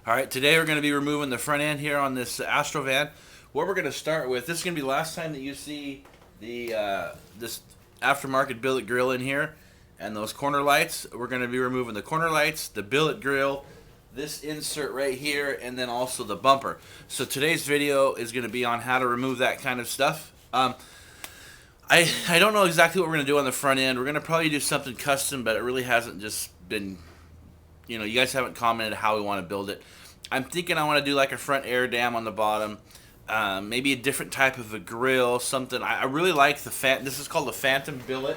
All right, today we're going to be removing the front end here on this Astro van. What we're going to start with, this is going to be the last time that you see the this aftermarket billet grill in here and those corner lights. We're going to be removing the corner lights, the billet grill, this insert right here, and then also the bumper. So today's video is going to be on how to remove that kind of stuff. I don't know exactly what we're going to do on the front end. We're going to probably do something custom, but it really hasn't just been, you guys haven't commented how we want to build it. I'm thinking I want to do like a front air dam on the bottom, maybe a different type of a grill, something. I really like this is called the Phantom billet.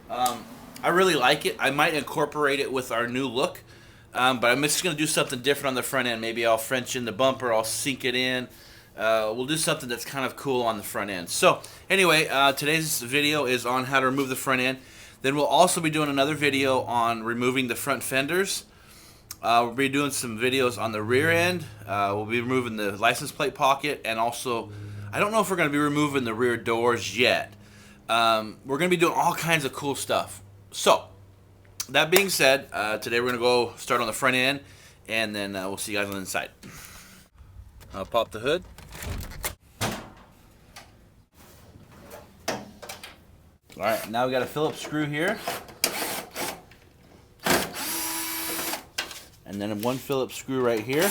I really like it. I might incorporate it with our new look, but I'm just going to do something different on the front end. Maybe I'll French in the bumper, I'll sink it in. We'll do something that's kind of cool on the front end. So anyway, today's video is on how to remove the front end. Then we'll also be doing another video on removing the front fenders. We'll be doing some videos on the rear end. We'll be removing the license plate pocket, and also, I don't know if we're going to be removing the rear doors yet. We're going to be doing all kinds of cool stuff. So, that being said, today we're going to go start on the front end, and then we'll see you guys on the inside. I'll pop the hood. Alright, now we got a Phillips screw here. And then one Phillips screw right here.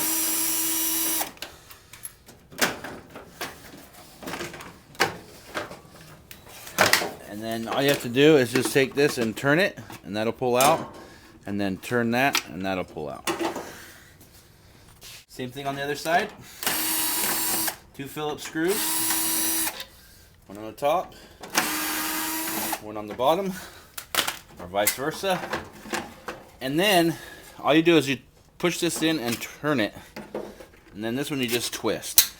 And then all you have to do is just take this and turn it, and that'll pull out. And then turn that, and that'll pull out. Same thing on the other side. Two Phillips screws. One on the top, one on the bottom, or vice versa. And then all you do is you push this in and turn it, and then this one you just twist.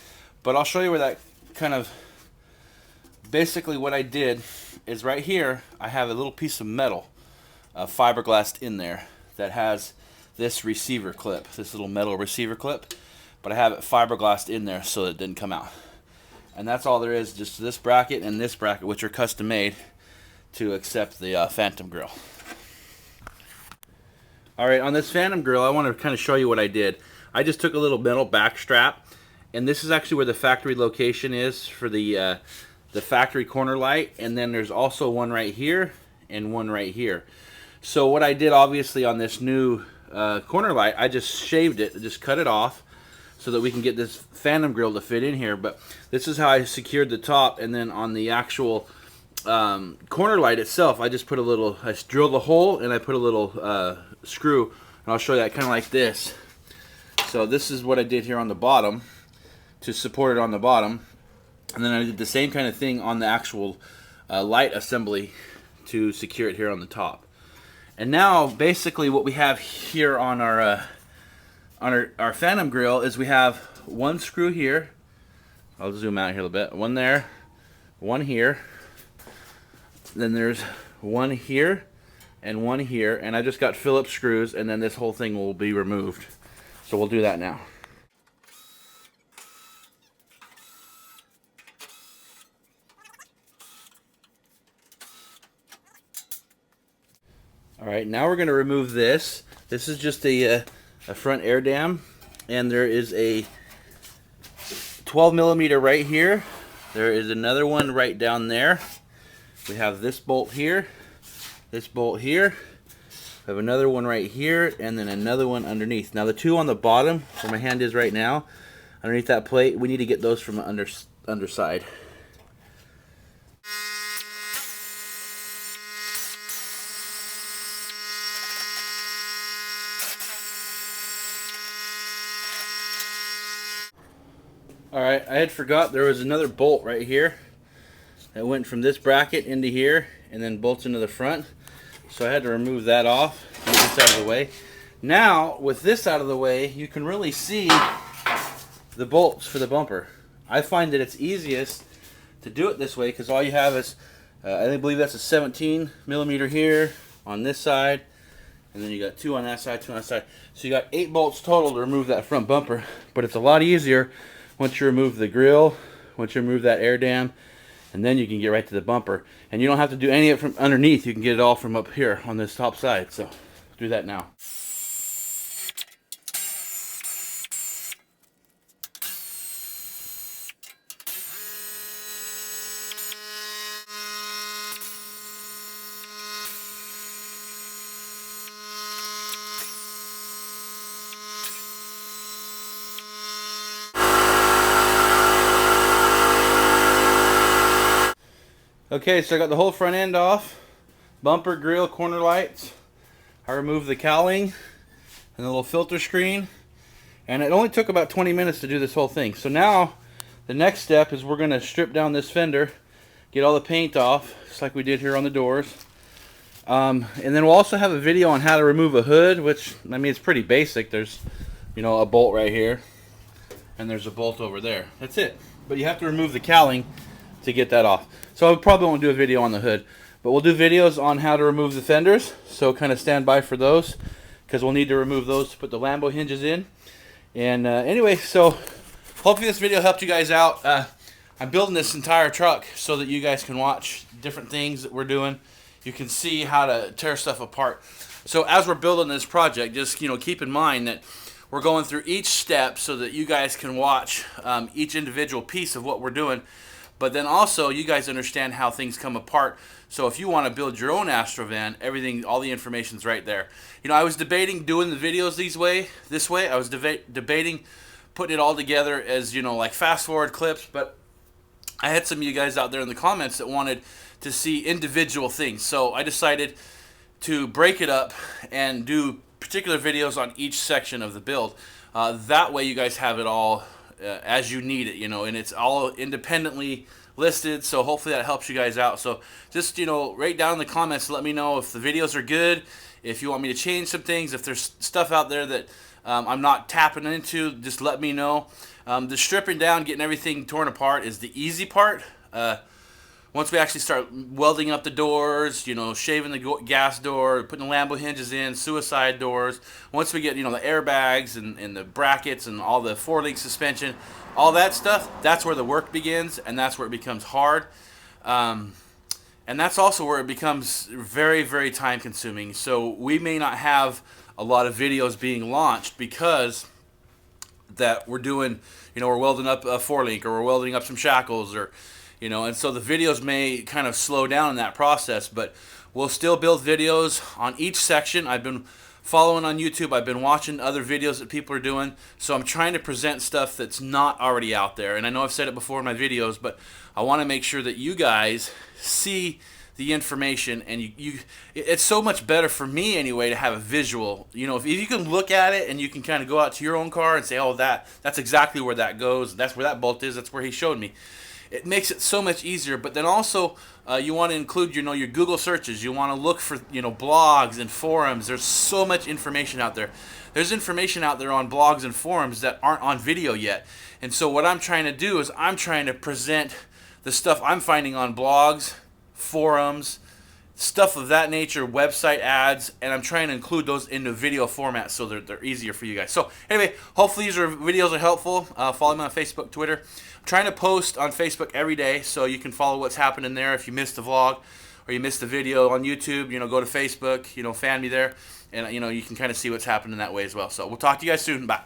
But I'll show you where that kind of, basically what I did is right here I have a little piece of metal, fiberglass in there, that has this receiver clip, this little metal receiver clip, but I have it fiberglassed in there so that it didn't come out. And that's all there is, just this bracket and this bracket, which are custom made to accept the Phantom grill. Alright, on this Phantom grill, I want to kind of show you what I did. I just took a little metal back strap, and this is actually where the factory location is for the factory corner light, and then there's also one right here and one right here. So what I did, obviously, on this new corner light, I just shaved it, just cut it off, so that we can get this Phantom grill to fit in here. But this is how I secured the top, and then on the actual corner light itself, I just put a little, I drilled a hole and I put a little screw, and I'll show you that kind of like this. So this is what I did here on the bottom to support it on the bottom, and then I did the same kind of thing on the actual light assembly to secure it here on the top. And now basically what we have here on our Phantom grill is we have one screw here. I'll zoom out here a little bit. One there, one here. Then there's one here and one here, and I just got Phillips screws, and then this whole thing will be removed. So we'll do that now. Alright, now we're going to remove this. This is just a front air dam, and there is a 12 millimeter right here. There is another one right down there. We have this bolt here, this bolt here. We have another one right here, and then another one underneath. Now the two on the bottom, where my hand is right now, underneath that plate, we need to get those from the underside. Alright, I had forgot there was another bolt right here that went from this bracket into here and then bolts into the front. So I had to remove that off, get this out of the way. Now, with this out of the way, you can really see the bolts for the bumper. I find that it's easiest to do it this way because all you have is, I believe that's a 17 millimeter here on this side, and then you got two on that side, two on that side. So you got 8 bolts total to remove that front bumper, but it's a lot easier once you remove the grill, once you remove that air dam, and then you can get right to the bumper. And you don't have to do any of it from underneath. You can get it all from up here on this top side. So do that now. Okay, so I got the whole front end off. Bumper, grill, corner lights. I removed the cowling and the little filter screen. And it only took about 20 minutes to do this whole thing. So now, the next step is we're going to strip down this fender, get all the paint off, just like we did here on the doors. And then we'll also have a video on how to remove a hood, which, I mean, it's pretty basic. There's, you know, a bolt right here, and there's a bolt over there. That's it. But you have to remove the cowling to get that off. So I probably won't do a video on the hood, but we'll do videos on how to remove the fenders, so kind of stand by for those, because we'll need to remove those to put the Lambo hinges in. And anyway, so hopefully this video helped you guys out. I'm building this entire truck so that you guys can watch different things that we're doing. You can see how to tear stuff apart. So as we're building this project, just, you know, keep in mind that we're going through each step so that you guys can watch each individual piece of what we're doing. But then also you guys understand how things come apart. So if you want to build your own Astrovan, everything, all the information's right there. You know, I was debating doing the videos this way. I was debating putting it all together as, you know, like fast forward clips, but I had some of you guys out there in the comments that wanted to see individual things. So I decided to break it up and do particular videos on each section of the build. That way you guys have it all as you need it, you know, and it's all independently listed, so hopefully that helps you guys out. So just, you know, write down in the comments, let me know if the videos are good, if you want me to change some things, if there's stuff out there that I'm not tapping into, just let me know. The stripping down, getting everything torn apart is the easy part. Once we actually start welding up the doors, you know, shaving the gas door, putting the Lambo hinges in, suicide doors, once we get, you know, the airbags and the brackets and all the 4-link suspension, all that stuff, that's where the work begins, and that's where it becomes hard. And that's also where it becomes very, very time consuming. So we may not have a lot of videos being launched because that we're doing, you know, we're welding up a 4-link, or we're welding up some shackles, or, you know, and so the videos may kind of slow down in that process, but we'll still build videos on each section. I've been following on YouTube. I've been watching other videos that people are doing, so I'm trying to present stuff that's not already out there. And I know I've said it before in my videos, but I want to make sure that you guys see the information, and it's so much better for me anyway to have a visual. You know, if you can look at it and you can kind of go out to your own car and say, oh, that's exactly where that goes, that's where that bolt is, that's where he showed me. It makes it so much easier. But then also you want to include, you know, your Google searches. You want to look for, you know, blogs and forums. There's so much information out there. There's information out there on blogs and forums that aren't on video yet. And so what I'm trying to do is I'm trying to present the stuff I'm finding on blogs, forums, stuff of that nature, website ads, and I'm trying to include those into video format so they're easier for you guys. So anyway, hopefully these videos are helpful. Follow me on Facebook, Twitter. I'm trying to post on Facebook every day, so you can follow what's happening there. If you missed the vlog or you missed the video on YouTube, you know, go to Facebook, you know, fan me there, and, you know, you can kind of see what's happening that way as well. So we'll talk to you guys soon. Bye.